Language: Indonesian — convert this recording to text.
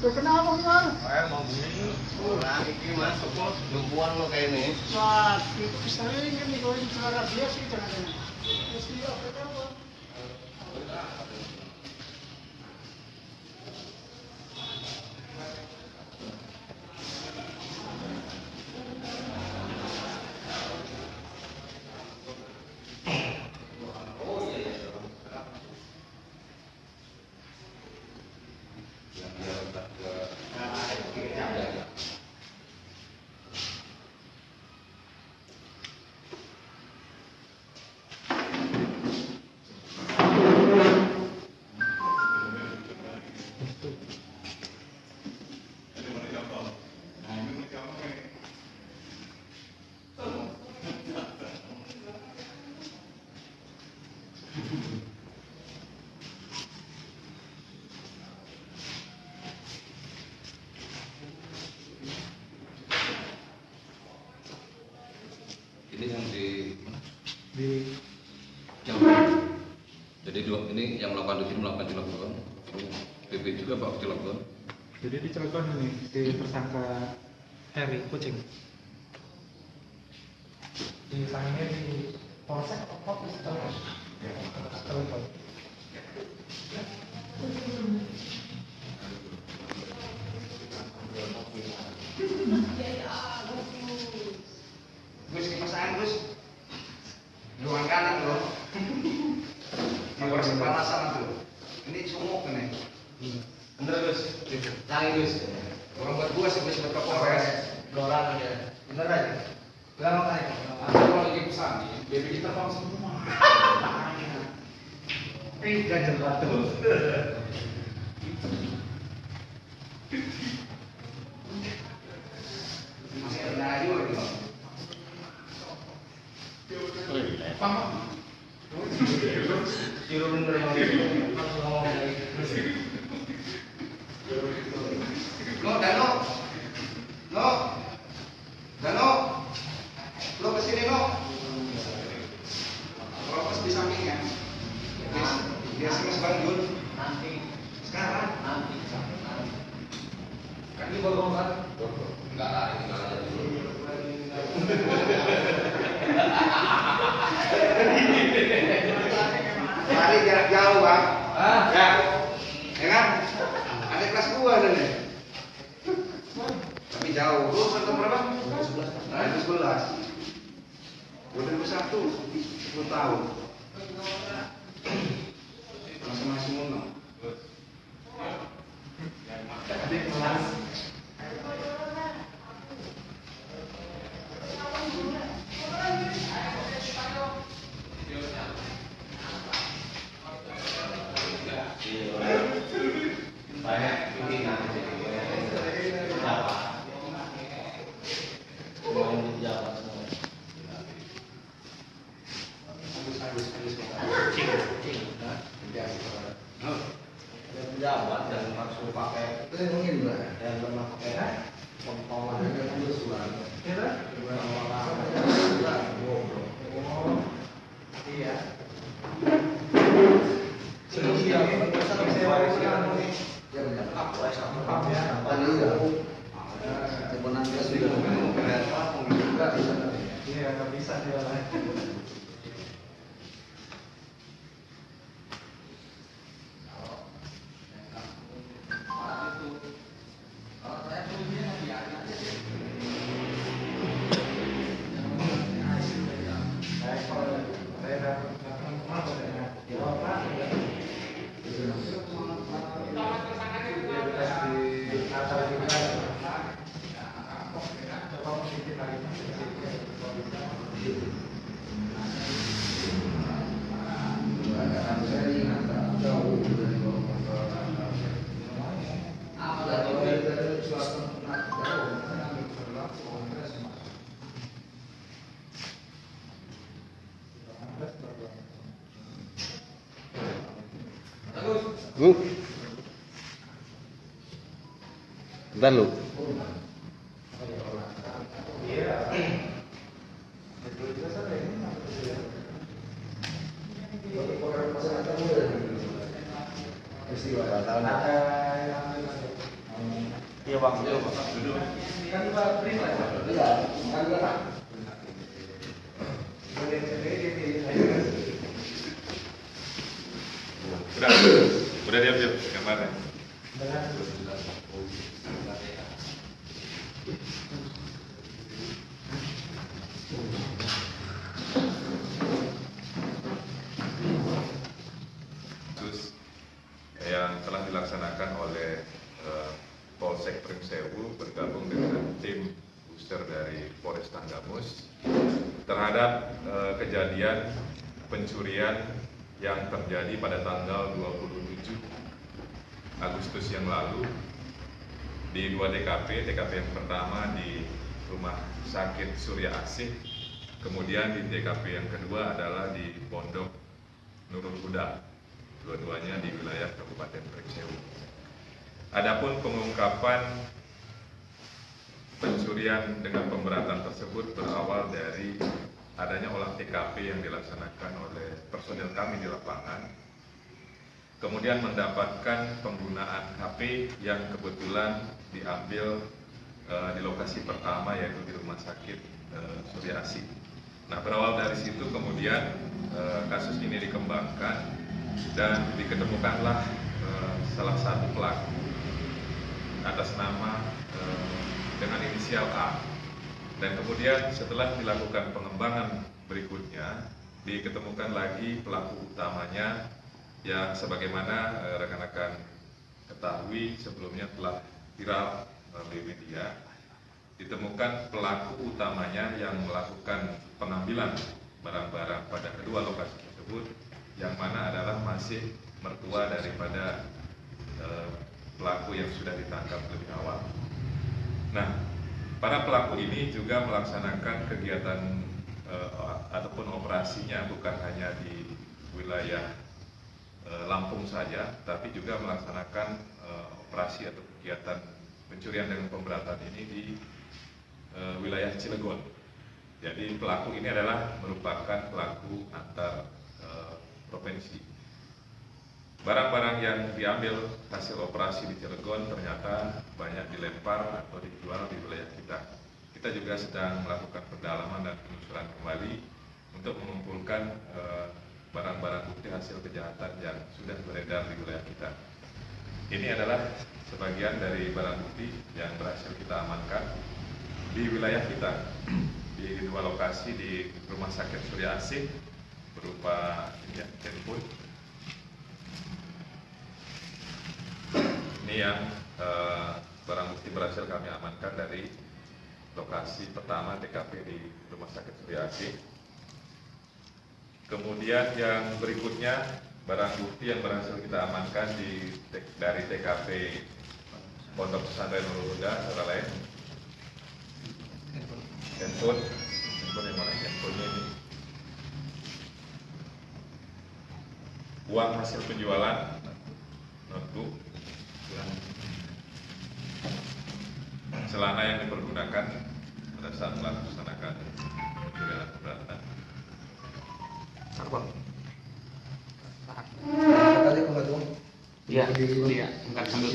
Kenapa Mas? Mau beli. Nah, ini Mas, kok lumpuhan lo kayak ini. Wah, sering ini kalau cara biasa itu kan. Mesti apa apa. Ini yang di Cilegon. jadi dua ini yang melakukan di sini melakukan Cilegon. BB juga Pak Cilegon. Jadi di Cilegon ini si tersangka Heri Kucing. Di tangannya di Polsek apa Cilegon. Gus kipasan Gus. Ruang kanan loh. Di kepanasan tuh. Ini sumuk nih. Bener Gus. Cari Gus. Orang buat gua sih Gus buat Kapolres. Doran aja. Bener aja. Bilang apa nih? Kalau lagi pesan nih, BB kita paham semua. Ganjel batu. Masih ada lagi lagi. Ciro bener lo Dano, lo kesini lo. Kalau pas di sampingnya, dia SMS Bandung. Nanti. Sekarang. Nanti. Kan ini baru kan? Enggak lah, ini enggak ada dulu. Lari jarak jauh bang. Ya, ya kan? Ada kelas gua nih. Tapi jauh. Lu tahun berapa? 11. Nah, 11. Gua 2001, 10 tahun. Masing-masing umur. Adik kelas. Pejabat dan langsung pakai mungkin dan pernah pakai potongan itu suara iya iya nggak bisa dia lah. Bu. Bentar lu. Iya bang, itu bang. Udah diam gambarnya. Terus yang telah dilaksanakan oleh Polsek Primsewu bergabung dengan tim booster dari Polres Tanggamus terhadap kejadian pencurian yang terjadi pada tanggal 27 Agustus yang lalu di 2 TKP. TKP yang pertama di Rumah Sakit Surya Asih, kemudian di TKP yang kedua adalah di Pondok Nurul Huda, dua-duanya di wilayah Kabupaten Primsewu. Adapun pengungkapan pencurian dengan pemberatan tersebut berawal dari adanya olah TKP yang dilaksanakan oleh personil kami di lapangan, kemudian mendapatkan penggunaan HP yang kebetulan diambil di lokasi pertama, yaitu di Rumah Sakit Surya Asih. Nah, berawal dari situ kemudian kasus ini dikembangkan dan diketemukanlah salah satu pelaku atas nama dengan inisial A. Dan kemudian setelah dilakukan pengembangan berikutnya, diketemukan lagi pelaku utamanya yang sebagaimana rekan-rekan ketahui sebelumnya telah viral melalui media. Ditemukan pelaku utamanya yang melakukan pengambilan barang-barang pada kedua lokasi tersebut, yang mana adalah masih mertua daripada pelaku yang sudah ditangkap lebih awal. Nah, para pelaku ini juga melaksanakan kegiatan ataupun operasinya bukan hanya di wilayah Lampung saja, tapi juga melaksanakan operasi atau kegiatan pencurian dengan pemberatan ini di wilayah Cilegon. Jadi pelaku ini adalah merupakan pelaku antar provinsi. Barang-barang yang diambil hasil operasi di Cilegon ternyata banyak dilempar atau dijual di wilayah kita. Kita juga sedang melakukan pendalaman dan penelusuran kembali untuk mengumpulkan barang-barang bukti hasil kejahatan yang sudah beredar di wilayah kita. Ini adalah sebagian dari barang bukti yang berhasil kita amankan di wilayah kita di dua lokasi di Rumah Sakit Surya Asih berupa handphone. Ini yang barang bukti berhasil kami amankan dari lokasi pertama TKP di Rumah Sakit Surya Asih. Kemudian yang berikutnya barang bukti yang berhasil kita amankan dari TKP Pondok Pesantren Nurul Huda antara lain handphone yang mana handphonenya ini, uang hasil penjualan, notebook, celana yang dipergunakan pada saat melaksanakan pencurian pemberatan. Iya, iya, enggak sambil